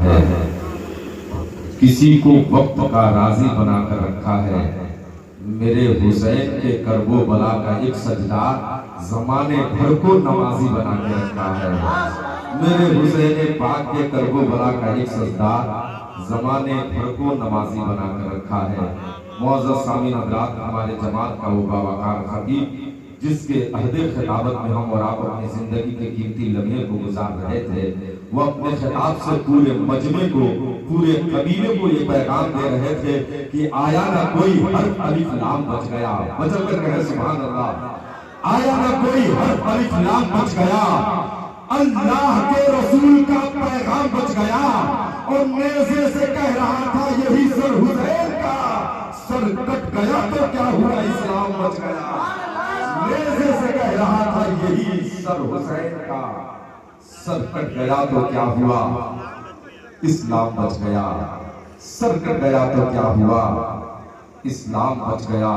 है। किसी को वक्त का राजी बनाकर रखा है। मेरे हुसैन के करबो बला का एक सजदा जमाने भर को नमाजी बना के रखा है। मेरे हुसैन पाक के करबो बला का एक सजदा जमाने भर को नमाजी बना कर रखा है। मुअज़्ज़ज़ सामीन हज़रात, हमारे जमात का वो बावकार खतीब जिसके अहदे खिताबत में हम और आप अपनी जिंदगी के कीमती लम्हे को गुजार रहे थे, वो अपने खिताब से पूरे मजमे को, पूरे कबीले को ये पैगाम दे रहे थे कि आया ना कोई हर्फ अलिफ लाम बच गया। बचल कर कहे सुभान अल्लाह। आया ना कोई हर्फ अलिफ लाम बच गया, अल्लाह के रसूल का पैगाम बच गया। और नेज़े से कह रहा था यही सर हुसैन का, सर कट गया तो क्या हुआ, इस्लाम बच गया। नेज़े से कह रहा था यही सर हुसैन का, सर कट गया तो क्या हुआ, इस्लाम बच गया। सर कट गया तो क्या हुआ, इस्लाम बच गया।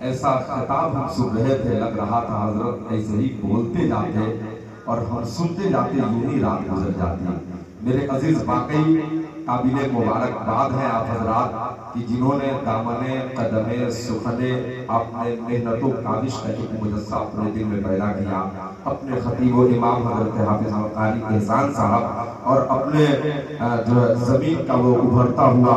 ऐसा खिताब हम सुन रहे थे, लग रहा था हजरत ऐसे ही बोलते जाते और हम सुनते जाते, यूं ही रात गुजर जाती। मेरे अजीज, वाकई काबिले मुबारकबाद हैं आप हजरात कि जिन्होंने दामने कदमे सुखने अपने मेहनतों काबिश का एक मुजस्सा अपने दिल में पैदा किया। अपने खतीब और इमाम हजरत हाफिज कारी एहसान साहब और अपने जो जमीन का वो उभरता हुआ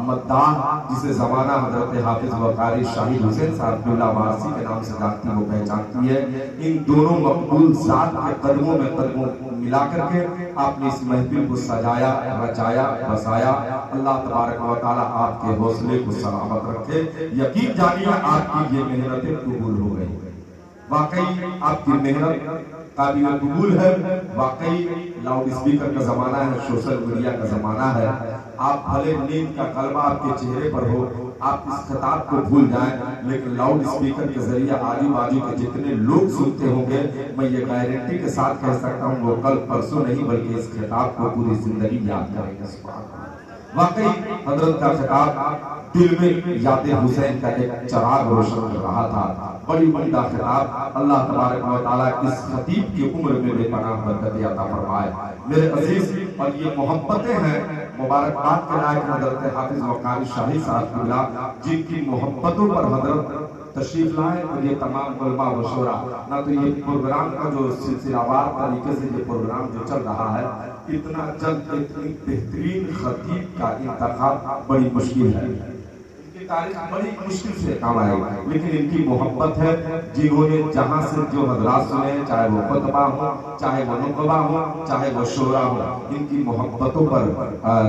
मद्दाह जिसे जमाना हजरत हाफिज कारी शाहिद हुसैन साहब वारसी के नाम से जानती वो पहचानती है। इन दोनों मकबूल जात के कदमों में कदमों मिला करके आपने इस महफिल को सजाया, रचाया, बसाया। अल्लाह तबारक व तआला आपके हौसले को सलामत रखे। यकीन जानिए आपकी ये मेहनतें कबूल हो गई। वाकई आपकी मेहनत काबिल कबूल है। वाकई लाउड स्पीकर का जमाना है, सोशल मीडिया का जमाना है। आप भले नींद का कलमा आपके चेहरे पर हो, आप इस खिताब को भूल जाएं, लेकिन लाउड स्पीकर के जरिए आजू बाजू के जितने लोग सुनते होंगे, मैं ये गारंटी के साथ कह सकता हूँ वो कल परसों नहीं बल्कि इस खिताब को पूरी जिंदगी याद करेंगे। वाकई हजरत का खिताब दिल में याद हुसैन का एक चराग रोशन कर रहा था। बड़ी उम्दा खिताब। अल्लाह तबारक व तआला इस खतीब की उम्र में बेपनाह बरकत अता फरमाए। मेरे अजीज, और ये मोहब्बतें हैं मुबारकबाद के लायक हजरत हाफिज कारी शाही साहब किबला, जिनकी मोहब्बतों पर हजरत तशरीफ लाए। और ये तमाम उलमा व शोरा, ना तो ये प्रोग्राम का जो सिलसिलावार तरीके से ये प्रोग्राम जो चल रहा है, इतना जल्द इतनी बेहतरीन खतीब का इंतखाब बड़ी मुश्किल है। तारीख बड़ी मुश्किल से काम आएगा, लेकिन इनकी मोहब्बत है। जिन्होंने जहां से जो हजरात सुने, चाहे वो खुतबा हो, चाहे वो नुकबा हो, चाहे वो शोरा हो, इनकी मोहब्बतों पर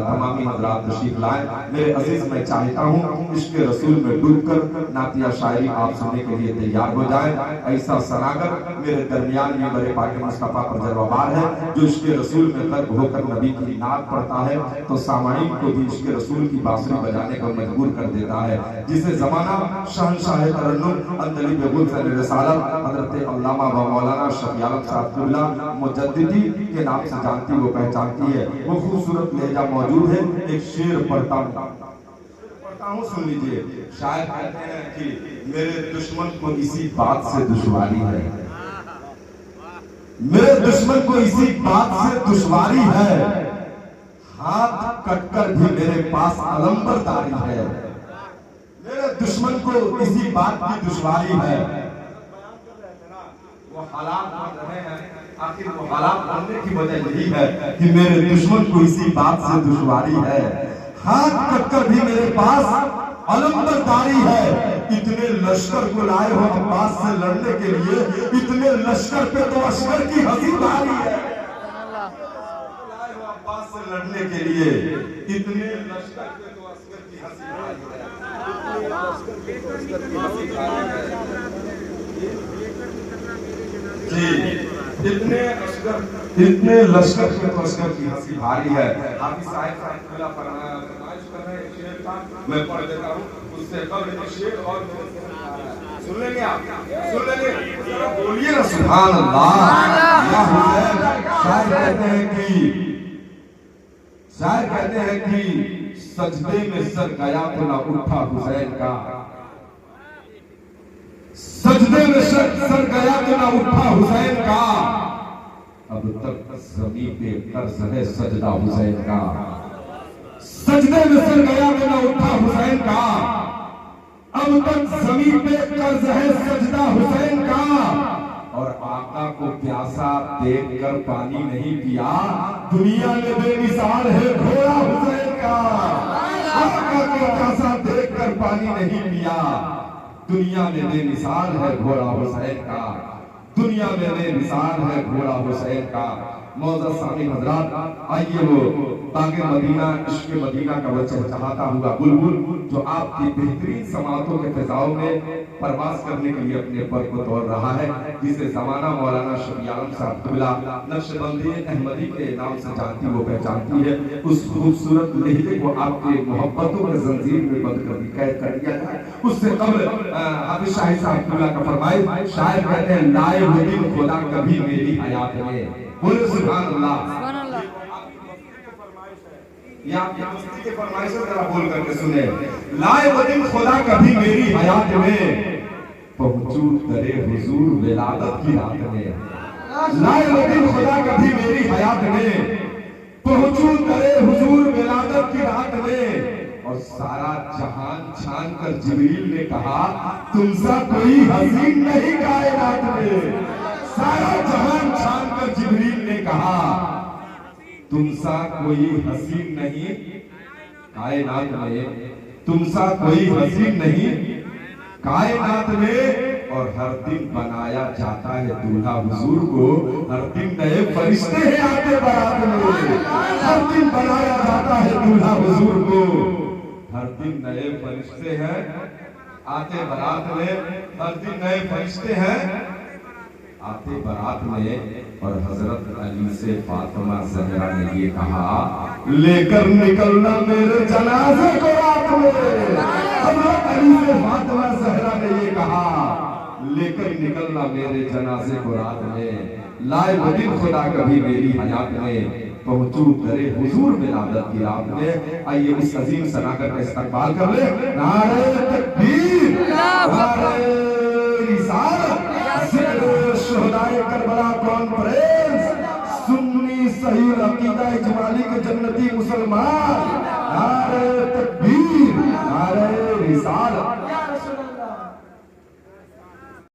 तमामी हजरात तशरीफ लाए। मेरे अजीज, मैं चाहता हूँ इश्क़ रसूल में डूबकर नातिया शायरी आप सुनने के लिए तैयार हो जाए। ऐसा सनागर मेरे दरमियान में मेरे पाक मुस्तफा पर जलवाबार है, जो इश्क़ रसूल में गर्व होकर नबी की नात पढ़ता है तो सामाईन को भी इश्क़ रसूल की बांसुरी बजाने पर मजबूर कर देता है। जिसे जमाना शहंशाह तरन्नुम अंदली बेगुल रिसालत हजरत अल्लामा व मौलाना शफी आलम साहब किबला मुजद्दिदी के नाम से जानती वो पहचानती है। वो खूबसूरत लहजा मौजूद है। एक शेर पढ़ता हूँ, सुन लीजिए। शायर कहते हैं कि मेरे दुश्मन को इसी बात से दुश्वारी है, मेरे दुश्मन को इसी बात से दुश्वारी है, हाथ कटकर भी मेरे पास अलंबरदारी है। मेरे दुश्मन को इसी बात की दुश्वारी है। वो हालात बन रहे हैं, आखिर वो हालात बनने की वजह यही है कि मेरे दुश्मन को इसी बात से दुश्वारी है, हाथ कटकर भी मेरे पास अलंबरदारी है। इतने लश्कर को लाए हो अब्बास से लड़ने के लिए, इतने लश्कर पे तो अस्कर की हंसी भारी है। लाए हो अब्बास से लड़ने के लिए, इतने लश्कर पे तो अस्कर की हंसी भारी है। जी, इतने लश्कर पे तो अस्कर की हंसी भारी है। हाफिज साहब का फरमाइश कर रहे हैं, शेर का मैं पढ़ देता हूँ। उससे कबल शेर और सुन लेंगे आप, सुन लेंगे, बोलिए ना सुभान अल्लाह। शायर कहते हैं कि सजदे में सर गया तो ना उठा हुसैन का, सजदे में सर गया तो ना उठा हुसैन का, अब तक जमीन पे कर्ज है सजदा हुसैन का, सजदे में सर गया मैं न उठा हुसैन का। अब तक जमीन पे कर्ज है सजदा हुसैन का, और आका को प्यासा देखकर पानी नहीं पिया, दुनिया में बेमिसाल है घोड़ा हुसैन का। आका को प्यासा देखकर पानी नहीं पिया, दुनिया में बेमिसाल है घोड़ा हुसैन का, दुनिया में बेमिसाल है घोड़ा हुसैन का। मौजूद सामीन हजरात, आइए वो तागे मदीना इश्क मदीना का वो चहचहाता हुआ बुलबुल जो आपकी बेहतरीन समातों के फिजाओं में परवास करने के लिए अपने पर को तोड़ रहा है, जिसे जमाना मौलाना शफी आलम साहब किबला नक्शबंदी अहमदी के नाम से जानती वो पहचानती है। उस खूबसूरत लहजे को आपके मोहब्बतों के जंजीर में बंद कर कैद कर दिया जाए। उससे कबल हाफिज शाही साहब किबला का फरमाइश, शायर कहते हैं लाए वो दिन खुदा कभी मेरी हयात में, बोले सुभान अल्लाह। या किसी की फरमाइश है, जरा बोल करके सुने। लाए वो दिन खुदा कभी मेरी हयात में, पहुंचू दरे हुजूर विलादत की रात में। लाए वो दिन खुदा कभी मेरी हयात में, पहुंचू दरे हुजूर विलादत की रात में। और सारा जहान छान कर जिब्रील ने कहा तुमसा कोई हसीन नहीं कायनात में। सारा जहान छान कर जिब्रील ने कहा तुमसा कोई हसीन नहीं कायनात में, तुमसा कोई हसीन नहीं कायनात में। और हर दिन बनाया जाता है दूल्हा हुजूर को, हर दिन नए फरिश्ते हैं आते बारात में। हर दिन बनाया जाता है दूल्हा हुजूर को, हर दिन नए फरिश्ते हैं आते बारात में। हर दिन नए फरिश्ते हैं आते बारात में। और हजरत अली से फातिमा ज़हरा ने ये कहा लेकर निकलना मेरे जनाजे को रात में। हजरत अली से फातिमा ज़हरा ने ये कहा लेकर निकलना मेरे जनाजे को रात में। लाए वो दिन खुदा कभी मेरी हयात में, पहुंचू दरे हुजूर विलादत की रात में। आइए उस अजीम सनाकर का इस्तकबाल कर ले। नारे तकबीर, नारे रिसालत, शुहदाए करबला कॉन्फ्रेंस, सुन्नी सही अकीदा इजमाली के जन्नती मुसलमान।